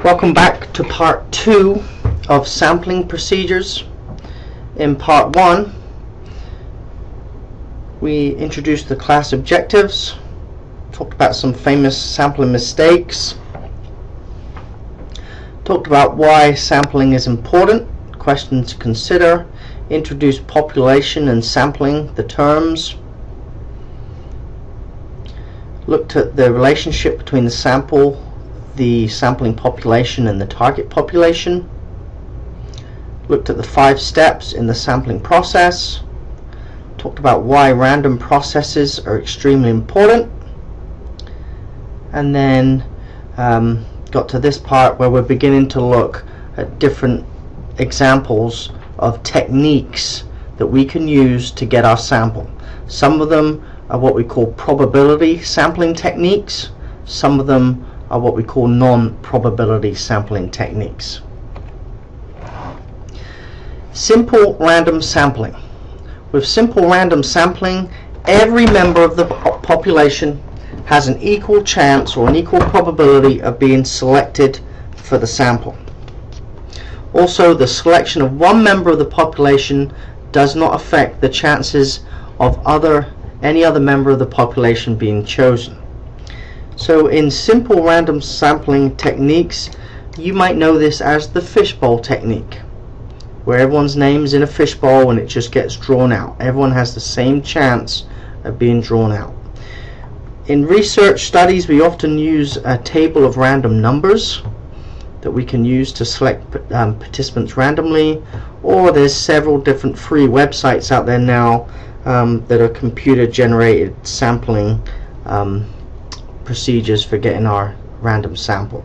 Welcome back to part 2 of sampling procedures. In part 1 we introduced the class objectives, talked about some famous sampling mistakes, talked about why sampling is important, questions to consider, introduced population and sampling, the terms, looked at the relationship between the sampling population and the target population, looked at the 5 steps in the sampling process, talked about why random processes are extremely important, and then got to this part where we're beginning to look at different examples of techniques that we can use to get our sample. Some of them are what we call probability sampling techniques, some of them are what we call non-probability sampling techniques. Simple random sampling. With simple random sampling, every member of the population has an equal chance or an equal probability of being selected for the sample. Also, the selection of one member of the population does not affect the chances of any other member of the population being chosen. So in simple random sampling techniques, you might know this as the fishbowl technique, where everyone's name is in a fishbowl and it just gets drawn out. Everyone has the same chance of being drawn out. In research studies, we often use a table of random numbers that we can use to select participants randomly, or there's several different free websites out there now that are computer generated sampling procedures for getting our random sample.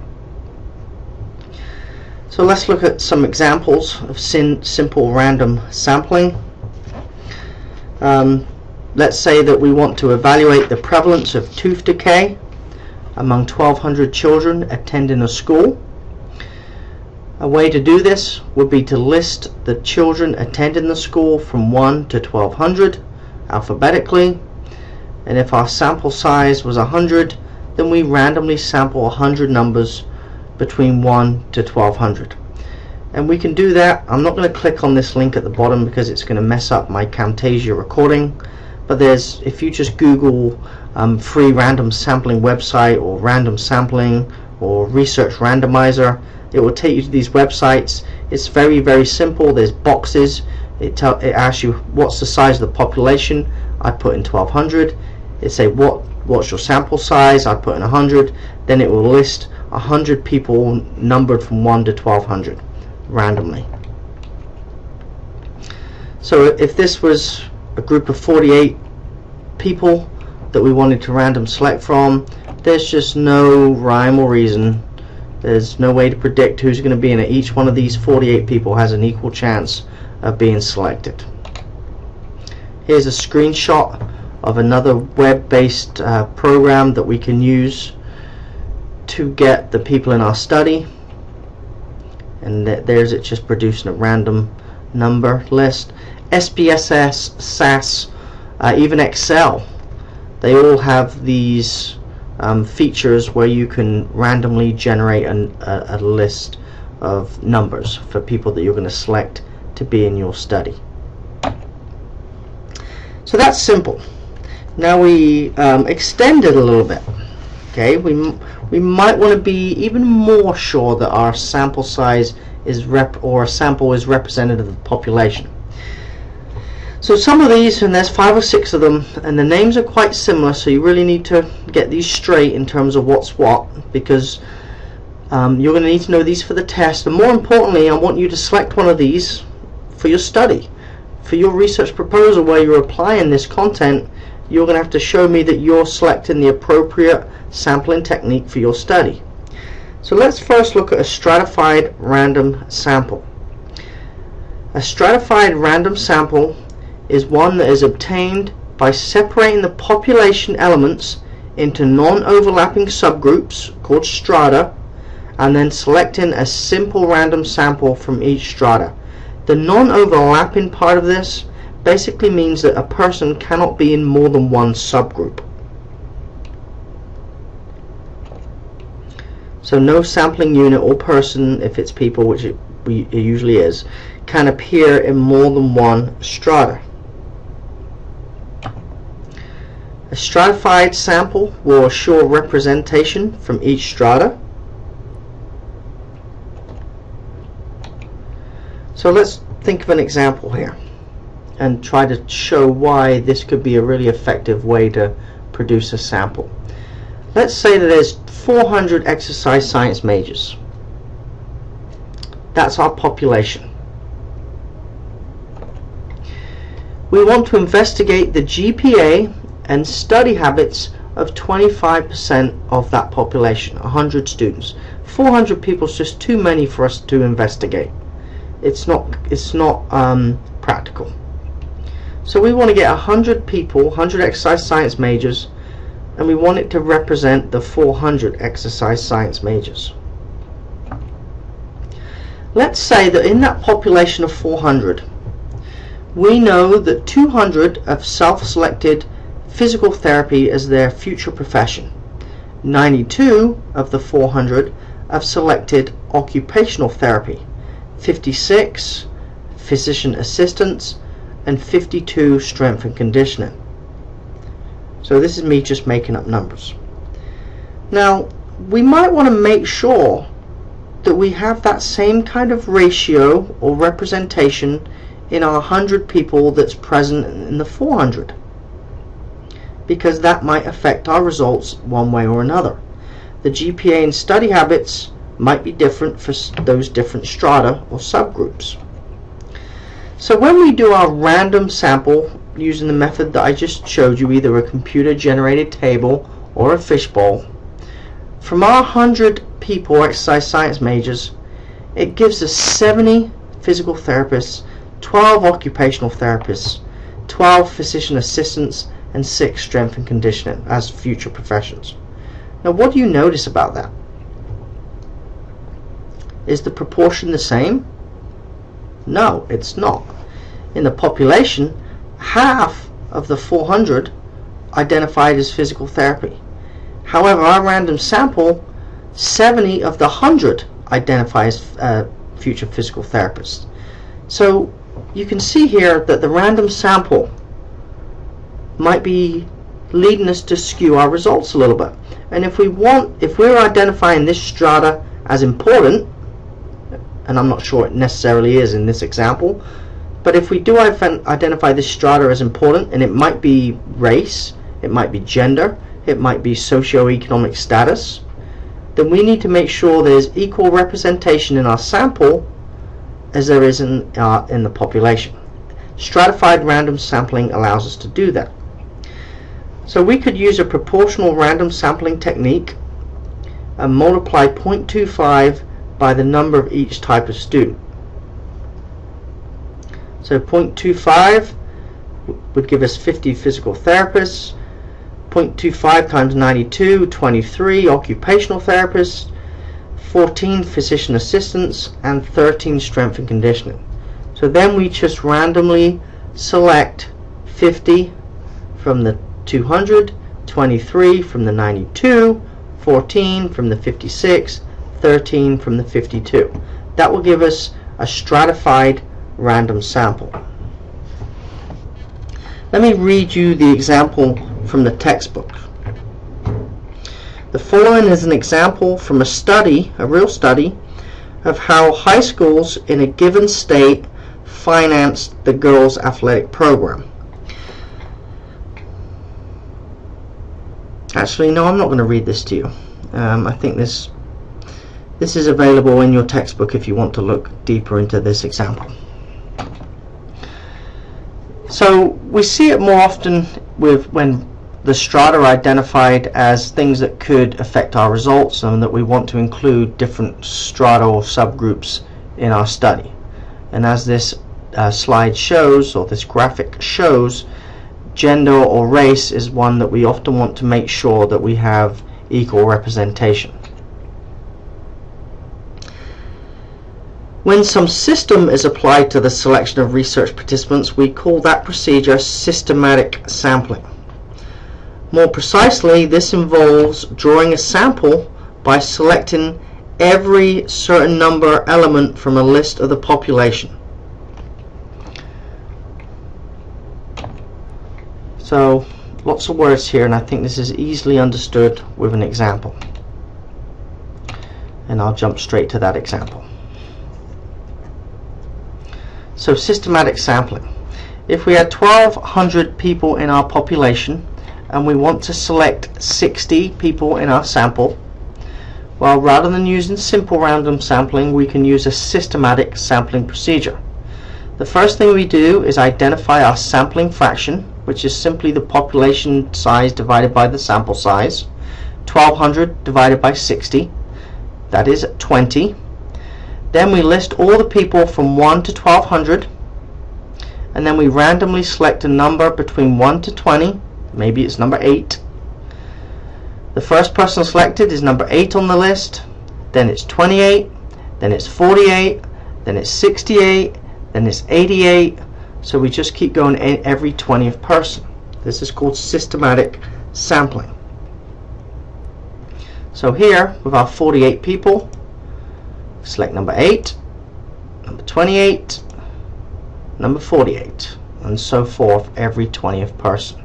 So let's look at some examples of simple random sampling. Let's say that we want to evaluate the prevalence of tooth decay among 1,200 children attending a school. A way to do this would be to list the children attending the school from 1 to 1,200 alphabetically, and if our sample size was 100, then we randomly sample 100 numbers between 1 to 1,200. And we can do that. I'm not going to click on this link at the bottom because it's going to mess up my Camtasia recording, but if you just Google free random sampling website or random sampling or research randomizer, it will take you to these websites. It's very, very simple. There's boxes. It asks you what's the size of the population. I put in 1,200. It say what's your sample size. I put in 100. Then it will list 100 people numbered from 1 to 1,200 randomly. So if this was a group of 48 people that we wanted to random select from, there's just no rhyme or reason. There's no way to predict who's going to be in it. Each one of these 48 people has an equal chance of being selected. Here's a screenshot of another web-based program that we can use to get the people in our study, and there's it just producing a random number list. SPSS, SAS, even Excel, they all have these features where you can randomly generate a list of numbers for people that you're going to select to be in your study. So that's simple. Now we extend it a little bit. Okay, we might want to be even more sure that our sample size is sample is representative of the population. So some of these, and there's 5 or 6 of them, and the names are quite similar, so you really need to get these straight in terms of what's what, because you're going to need to know these for the test. And more importantly, I want you to select one of these for your study. For your research proposal where you're applying this content, you're going to have to show me that you're selecting the appropriate sampling technique for your study. So let's first look at a stratified random sample. A stratified random sample is one that is obtained by separating the population elements into non-overlapping subgroups called strata, and then selecting a simple random sample from each strata. The non-overlapping part of this basically means that a person cannot be in more than one subgroup. So no sampling unit or person, if it's people, which it usually is, can appear in more than one strata. A stratified sample will assure representation from each strata. So let's think of an example here and try to show why this could be a really effective way to produce a sample. Let's say that there's 400 exercise science majors. That's our population. We want to investigate the GPA and study habits of 25% of that population, 100 students. 400 people is just too many for us to investigate. It's not practical. So we want to get 100 people, 100 exercise science majors, and we want it to represent the 400 exercise science majors. Let's say that in that population of 400, we know that 200 have self-selected physical therapy as their future profession. 92 of the 400 have selected occupational therapy, 56 physician assistants, and 52 strength and conditioning. So this is me just making up numbers. Now we might want to make sure that we have that same kind of ratio or representation in our 100 people that's present in the 400, because that might affect our results one way or another. The GPA and study habits might be different for those different strata or subgroups. So when we do our random sample using the method that I just showed you, either a computer generated table or a fishbowl, from our 100 people exercise science majors, it gives us 70 physical therapists, 12 occupational therapists, 12 physician assistants, and 6 strength and conditioning as future professions. Now what do you notice about that? Is the proportion the same? No, it's not. In the population, half of the 400 identified as physical therapy. However, our random sample, 70 of the 100 identify as future physical therapists. So you can see here that the random sample might be leading us to skew our results a little bit. And if we're identifying this strata as important, and I'm not sure it necessarily is in this example, but if we do identify this strata as important, and it might be race, it might be gender, it might be socioeconomic status, then we need to make sure there's equal representation in our sample as there is in the population. Stratified random sampling allows us to do that. So we could use a proportional random sampling technique and multiply 0.25 by the number of each type of student. So 0.25 would give us 50 physical therapists, 0.25 times 92, 23 occupational therapists, 14 physician assistants, and 13 strength and conditioning. So then we just randomly select 50 from the 200, 23 from the 92, 14 from the 56, 13 from the 52. That will give us a stratified random sample. Let me read you the example from the textbook. The following is an example from a study, a real study, of how high schools in a given state financed the girls' athletic program. Actually, no, I'm not going to read this to you. I think this is available in your textbook if you want to look deeper into this example. So we see it more often when the strata are identified as things that could affect our results, and that we want to include different strata or subgroups in our study. And as this slide shows, or this graphic shows, gender or race is one that we often want to make sure that we have equal representation. When some system is applied to the selection of research participants, we call that procedure systematic sampling. More precisely, this involves drawing a sample by selecting every certain number element from a list of the population. So lots of words here, and I think this is easily understood with an example. And I'll jump straight to that example. So systematic sampling. If we had 1,200 people in our population and we want to select 60 people in our sample, well, rather than using simple random sampling, we can use a systematic sampling procedure. The first thing we do is identify our sampling fraction, which is simply the population size divided by the sample size. 1,200 divided by 60, that is 20. Then we list all the people from 1 to 1,200, and then we randomly select a number between 1 to 20, maybe it's number 8. The first person selected is number 8 on the list, then it's 28, then it's 48, then it's 68, then it's 88, so we just keep going every 20th person. This is called systematic sampling. So here, with our 48 people, select number 8, number 28, number 48, and so forth every 20th person.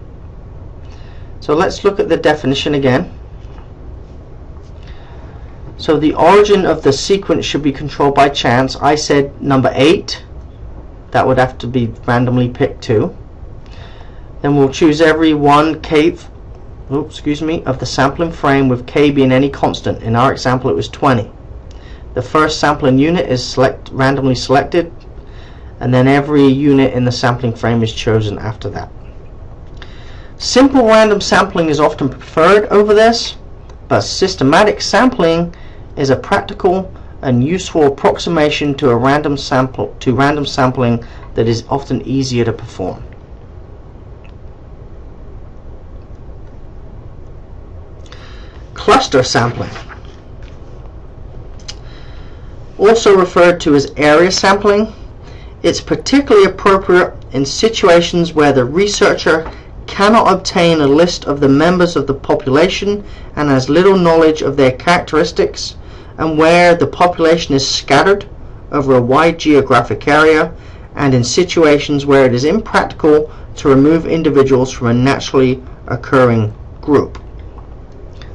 So let's look at the definition again. So the origin of the sequence should be controlled by chance. I said number 8. That would have to be randomly picked too. Then we'll choose every one kth of the sampling frame, with k being any constant. In our example it was 20. The first sampling unit is randomly selected, and then every unit in the sampling frame is chosen after that. Simple random sampling is often preferred over this, but systematic sampling is a practical and useful approximation to random sampling that is often easier to perform. Cluster sampling, also referred to as area sampling. It's particularly appropriate in situations where the researcher cannot obtain a list of the members of the population and has little knowledge of their characteristics, and where the population is scattered over a wide geographic area, and in situations where it is impractical to remove individuals from a naturally occurring group.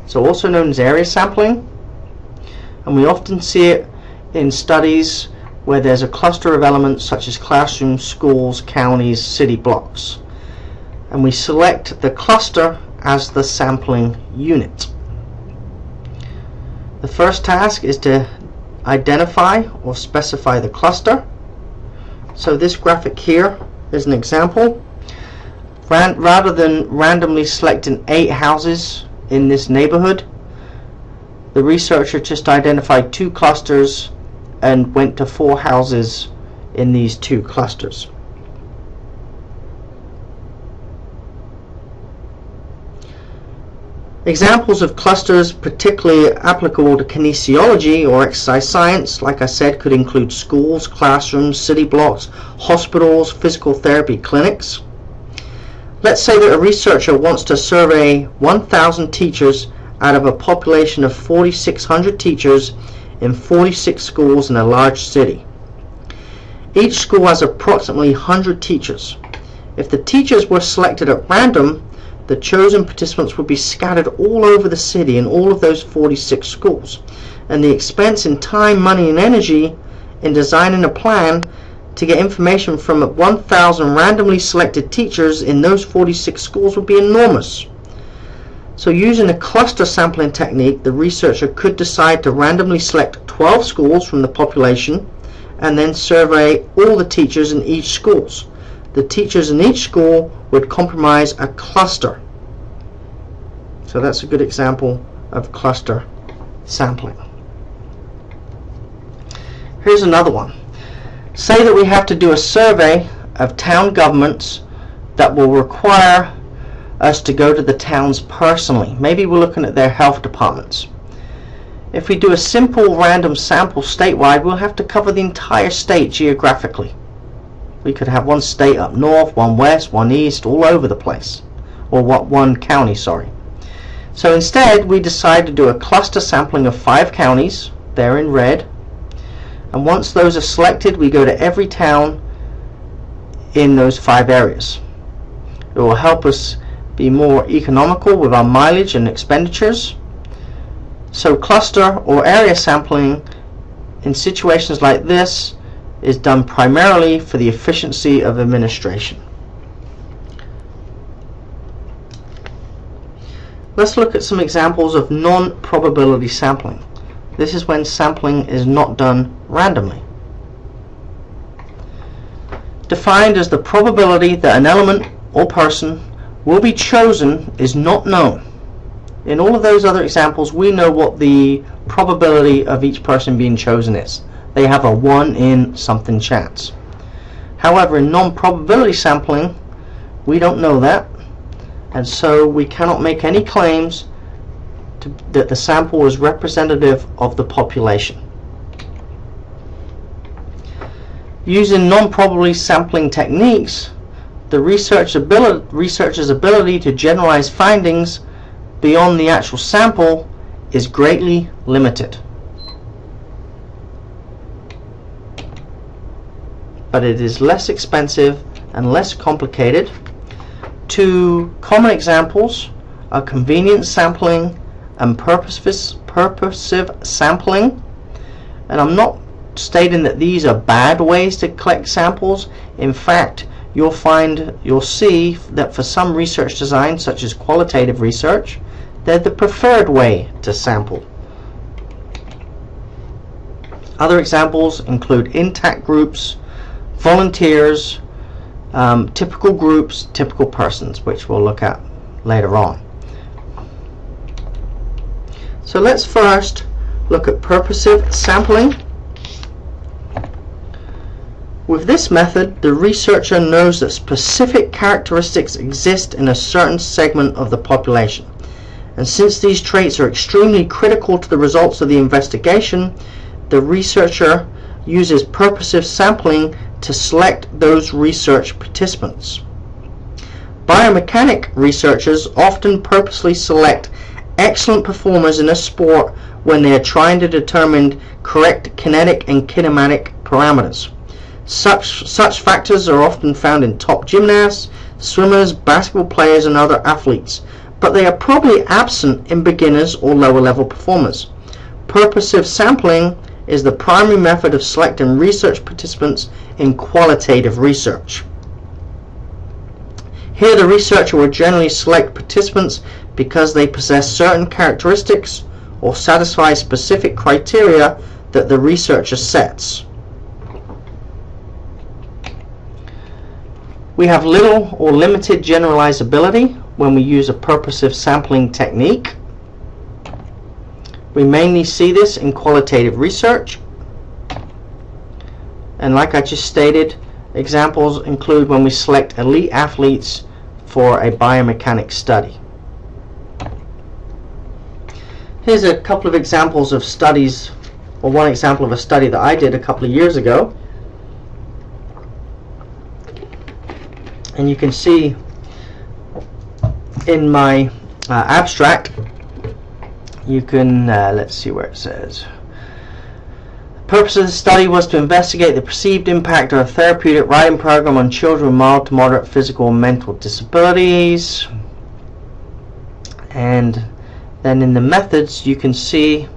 So also known as area sampling, and we often see it in studies where there's a cluster of elements such as classrooms, schools, counties, city blocks, and we select the cluster as the sampling unit. The first task is to identify or specify the cluster. So this graphic here is an example. Rather than randomly selecting 8 houses in this neighborhood, the researcher just identified 2 clusters and went to 4 houses in these 2 clusters. Examples of clusters particularly applicable to kinesiology or exercise science, like I said, could include schools, classrooms, city blocks, hospitals, physical therapy clinics. Let's say that a researcher wants to survey 1,000 teachers out of a population of 4,600 teachers in 46 schools in a large city. Each school has approximately 100 teachers. If the teachers were selected at random, the chosen participants would be scattered all over the city in all of those 46 schools, and the expense in time, money, and energy in designing a plan to get information from 1,000 randomly selected teachers in those 46 schools would be enormous. So using a cluster sampling technique, the researcher could decide to randomly select 12 schools from the population and then survey all the teachers in each schools. The teachers in each school would comprise a cluster. So that's a good example of cluster sampling. Here's another one. Say that we have to do a survey of town governments that will require us to go to the towns personally. Maybe we're looking at their health departments. If we do a simple random sample statewide, we'll have to cover the entire state geographically. We could have one state up north, one west, one east, all over the place. Or one county, sorry. So instead, we decide to do a cluster sampling of 5 counties, They're in red. And once those are selected, we go to every town in those 5 areas. It will help us be more economical with our mileage and expenditures. So cluster or area sampling in situations like this is done primarily for the efficiency of administration. Let's look at some examples of non-probability sampling. This is when sampling is not done randomly. Defined as the probability that an element or person will be chosen is not known. In all of those other examples, we know what the probability of each person being chosen is. They have a 1 in something chance. However, in non-probability sampling, we don't know that, and so we cannot make any claims that the sample is representative of the population. Using non-probability sampling techniques, the researcher's ability to generalize findings beyond the actual sample is greatly limited. But it is less expensive and less complicated. 2 common examples are convenience sampling and purposive sampling. And I'm not stating that these are bad ways to collect samples. In fact, you'll see that for some research designs, such as qualitative research, they're the preferred way to sample. Other examples include intact groups, volunteers, typical groups, typical persons, which we'll look at later on. So let's first look at purposive sampling. With this method, the researcher knows that specific characteristics exist in a certain segment of the population. And since these traits are extremely critical to the results of the investigation, the researcher uses purposive sampling to select those research participants. Biomechanic researchers often purposely select excellent performers in a sport when they are trying to determine correct kinetic and kinematic parameters. Such factors are often found in top gymnasts, swimmers, basketball players, and other athletes, but they are probably absent in beginners or lower level performers. Purposive sampling is the primary method of selecting research participants in qualitative research. Here the researcher will generally select participants because they possess certain characteristics or satisfy specific criteria that the researcher sets. We have little or limited generalizability when we use a purposive sampling technique. We mainly see this in qualitative research. And like I just stated, examples include when we select elite athletes for a biomechanics study. Here's a couple of examples of studies, or one example of a study that I did a couple of years ago. And you can see in my abstract, you can, let's see where it says. The purpose of the study was to investigate the perceived impact of a therapeutic riding program on children with mild to moderate physical and mental disabilities. And then in the methods, you can see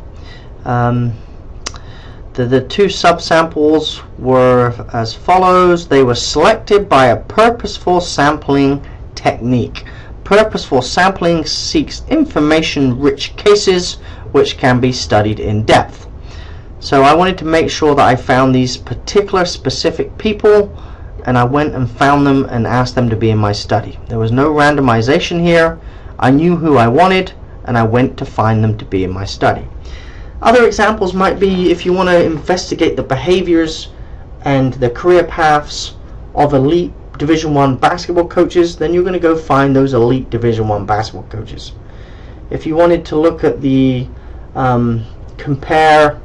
the 2 subsamples were as follows. They were selected by a purposeful sampling technique. Purposeful sampling seeks information-rich cases which can be studied in depth. So I wanted to make sure that I found these particular specific people, and I went and found them and asked them to be in my study. There was no randomization here. I knew who I wanted, and I went to find them to be in my study. Other examples might be if you want to investigate the behaviors and the career paths of elite Division I basketball coaches, then you're going to go find those elite Division I basketball coaches. If you wanted to look at the compare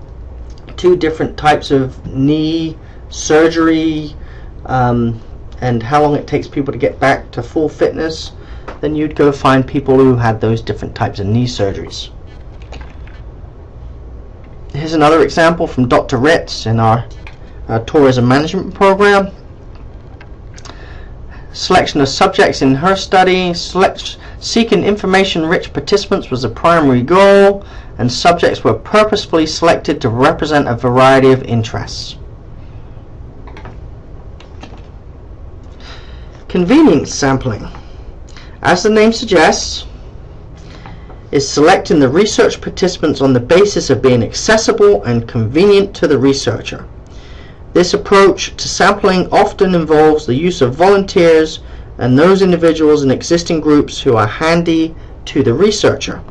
2 different types of knee surgery and how long it takes people to get back to full fitness, then you'd go find people who had those different types of knee surgeries. Here's another example from Dr. Ritz in our tourism management program. Selection of subjects in her study. Seeking information-rich participants was the primary goal, and subjects were purposefully selected to represent a variety of interests. Convenience sampling, as the name suggests, is selecting the research participants on the basis of being accessible and convenient to the researcher. This approach to sampling often involves the use of volunteers and those individuals in existing groups who are handy to the researcher.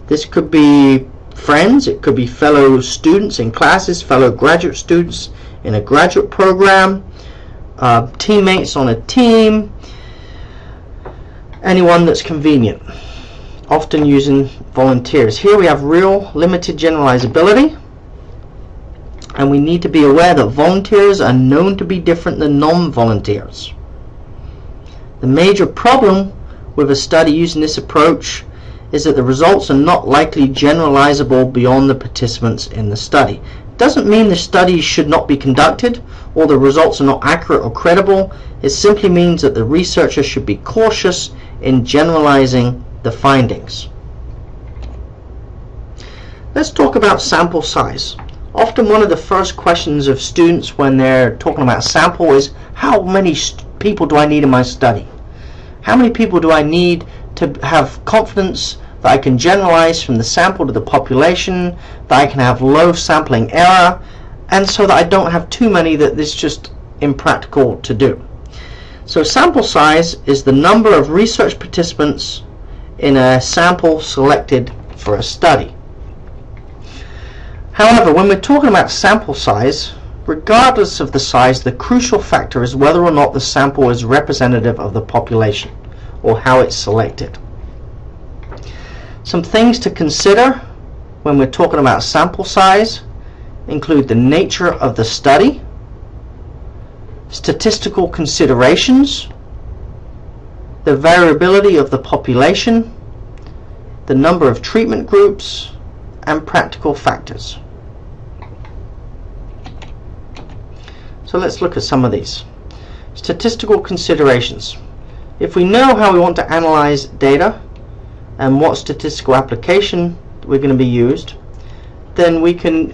This could be friends, it could be fellow students in classes, fellow graduate students in a graduate program, teammates on a team, anyone that's convenient, often using volunteers. Here we have real limited generalizability, and we need to be aware that volunteers are known to be different than non-volunteers. The major problem with a study using this approach is that the results are not likely generalizable beyond the participants in the study. It doesn't mean the study should not be conducted or the results are not accurate or credible. It simply means that the researcher should be cautious in generalizing the findings. Let's talk about sample size. Often one of the first questions of students when they're talking about sample is, how many people do I need in my study? How many people do I need to have confidence that I can generalize from the sample to the population, that I can have low sampling error, and so that I don't have too many that it's just impractical to do? So sample size is the number of research participants in a sample selected for a study. However, when we're talking about sample size, regardless of the size, the crucial factor is whether or not the sample is representative of the population or how it's selected. Some things to consider when we're talking about sample size include the nature of the study, statistical considerations, the variability of the population, the number of treatment groups, and practical factors. So let's look at some of these. Statistical considerations. If we know how we want to analyze data and what statistical application we're going to be used, then we can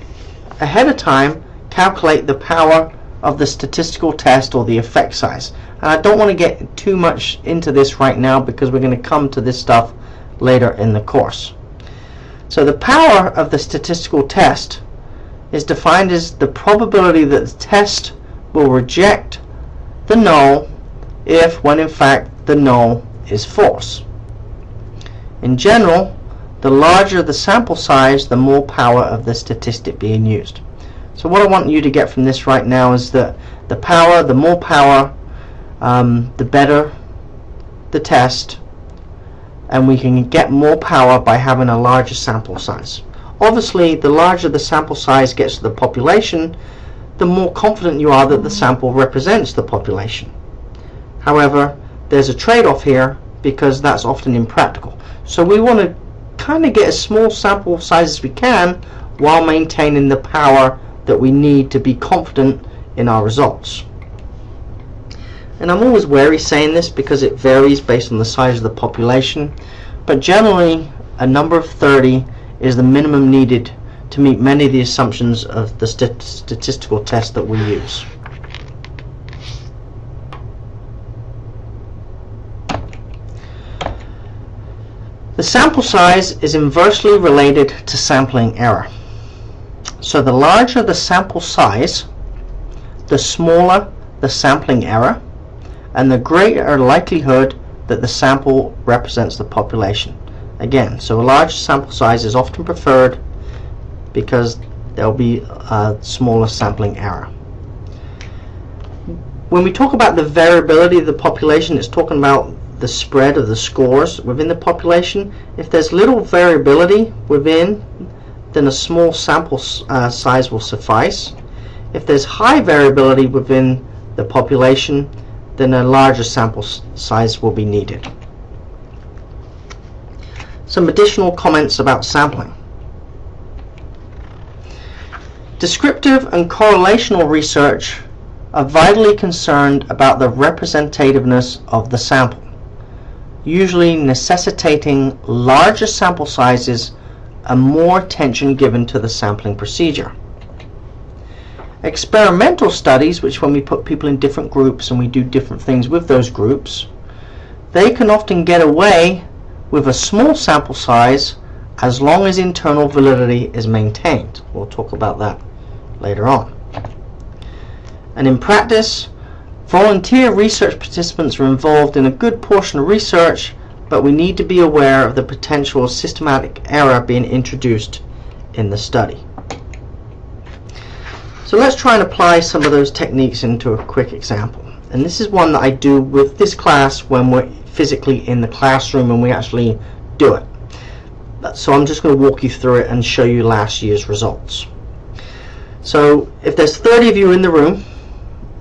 ahead of time calculate the power of the statistical test or the effect size. And I don't want to get too much into this right now because we're going to come to this stuff later in the course. So the power of the statistical test is defined as the probability that the test will reject the null if, when in fact, the null is false. In general, the larger the sample size, the more power of the statistic being used. So what I want you to get from this right now is that the more power, the better the test, and we can get more power by having a larger sample size. Obviously, the larger the sample size gets to the population, the more confident you are that the sample represents the population. However, there's a trade-off here because that's often impractical. So we want to kind of get as small sample size as we can while maintaining the power that we need to be confident in our results. And I'm always wary saying this because it varies based on the size of the population, but generally a number of 30 is the minimum needed to meet many of the assumptions of the statistical test that we use. The sample size is inversely related to sampling error. So the larger the sample size, the smaller the sampling error, and the greater likelihood that the sample represents the population. Again, so a large sample size is often preferred because there will be a smaller sampling error. When we talk about the variability of the population, it's talking about the spread of the scores within the population. If there's little variability within, then a small sample size will suffice. If there's high variability within the population, then a larger sample size will be needed. Some additional comments about sampling. Descriptive and correlational research are vitally concerned about the representativeness of the sample, usually necessitating larger sample sizes and more attention given to the sampling procedure. Experimental studies, which when we put people in different groups and we do different things with those groups, they can often get away with a small sample size as long as internal validity is maintained. We'll talk about that later on. And in practice, volunteer research participants are involved in a good portion of research, but we need to be aware of the potential systematic error being introduced in the study. So let's try and apply some of those techniques into a quick example. And this is one that I do with this class when we're physically in the classroom and we actually do it. So I'm just going to walk you through it and show you last year's results. So if there's 30 of you in the room,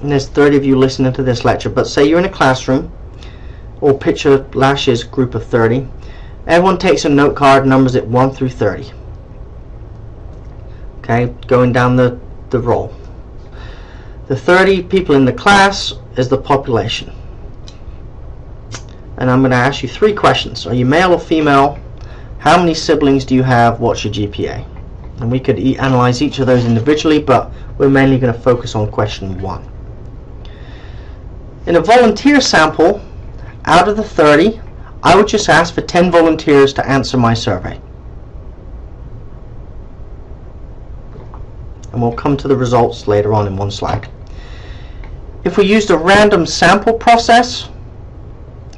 and there's 30 of you listening to this lecture, but say you're in a classroom, or picture last year's group of 30, everyone takes a note card, numbers it 1 through 30. Okay, going down the roll. The 30 people in the class is the population. And I'm going to ask you 3 questions. Are you male or female? How many siblings do you have? What's your GPA? And we could analyze each of those individually, but we're mainly going to focus on question 1. In a volunteer sample, out of the 30, I would just ask for 10 volunteers to answer my survey. And we'll come to the results later on in one slide. If we used a random sample process,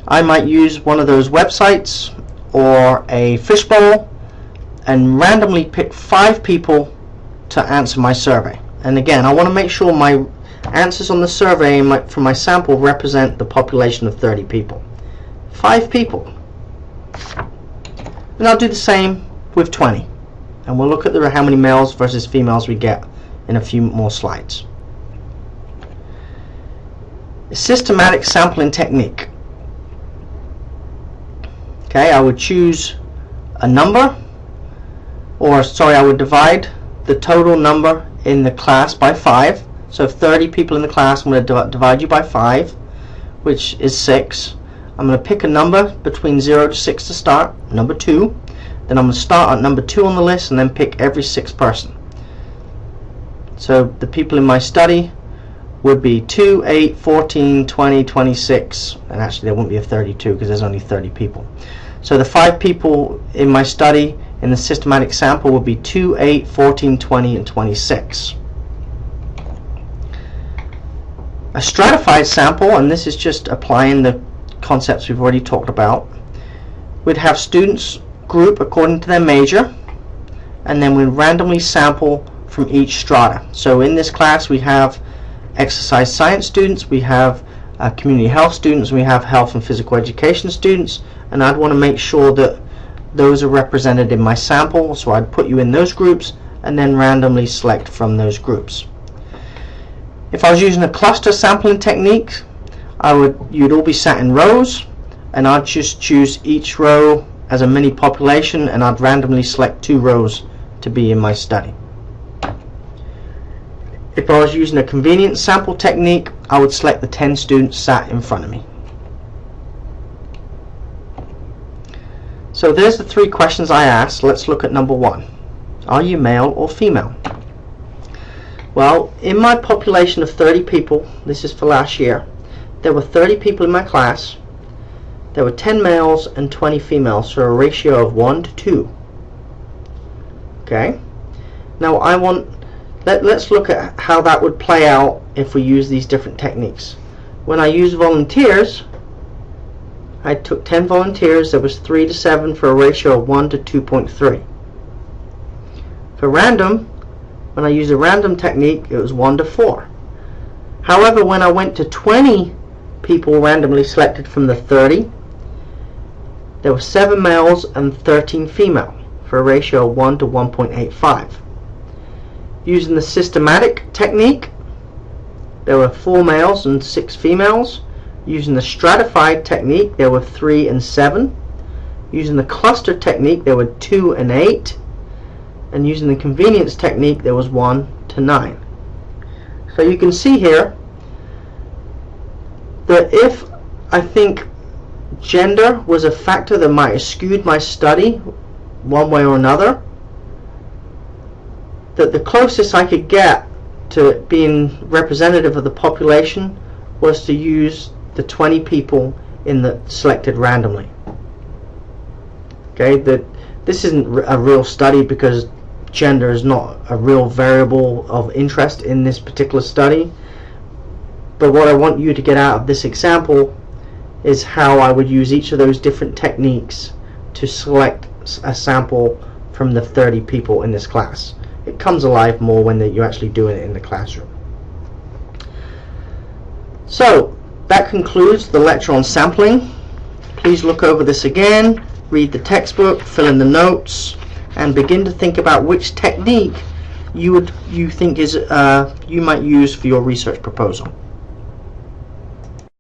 I might use one of those websites or a fishbowl and randomly pick 5 people to answer my survey. And again, I want to make sure my answers on the survey from my sample represent the population of 30 people. 5 people. And I'll do the same with 20. And we'll look at how many males versus females we get in a few more slides. A systematic sampling technique. Okay, I would choose a number, I would divide the total number in the class by 5. So 30 people in the class, I'm going to divide you by 5, which is 6. I'm going to pick a number between 0 to 6 to start, number 2. Then I'm going to start at number 2 on the list and then pick every 6th person. So the people in my study would be 2, 8, 14, 20, 26, and actually there wouldn't be a 32 because there's only 30 people. So the 5 people in my study in the systematic sample would be 2, 8, 14, 20, and 26. A stratified sample, and this is just applying the concepts we've already talked about, we'd have students group according to their major, and then we'd randomly sample from each strata. So in this class we have exercise science students, we have community health students, we have health and physical education students, and I'd want to make sure that those are represented in my sample, so I'd put you in those groups and then randomly select from those groups. If I was using a cluster sampling technique, you'd all be sat in rows, and I'd just choose each row as a mini population, and I'd randomly select 2 rows to be in my study. If I was using a convenience sample technique, I would select the 10 students sat in front of me. So there's the 3 questions I asked. Let's look at number 1. Are you male or female? Well, in my population of 30 people, this is for last year, there were 30 people in my class. There were 10 males and 20 females, so a ratio of 1 to 2. Okay? Now let's look at how that would play out if we use these different techniques. When I use volunteers, I took 10 volunteers, there was 3 to 7 for a ratio of 1 to 2.3. For random, when I used a random technique, it was 1 to 4. However, when I went to 20 people randomly selected from the 30, there were 7 males and 13 female for a ratio of 1 to 1.85. Using the systematic technique, there were 4 males and 6 females. Using the stratified technique, there were 3 and 7. Using the cluster technique, there were 2 and 8. And using the convenience technique, there was 1 to 9. So you can see here that if I think gender was a factor that might have skewed my study one way or another, that the closest I could get to being representative of the population was to use the 20 people in the selected randomly. Okay, that this isn't a real study because gender is not a real variable of interest in this particular study, but what I want you to get out of this example is how I would use each of those different techniques to select a sample from the 30 people in this class. It comes alive more when you're actually doing it in the classroom. So that concludes the lecture on sampling. Please look over this again, read the textbook, fill in the notes, and begin to think about which technique you think is you might use for your research proposal.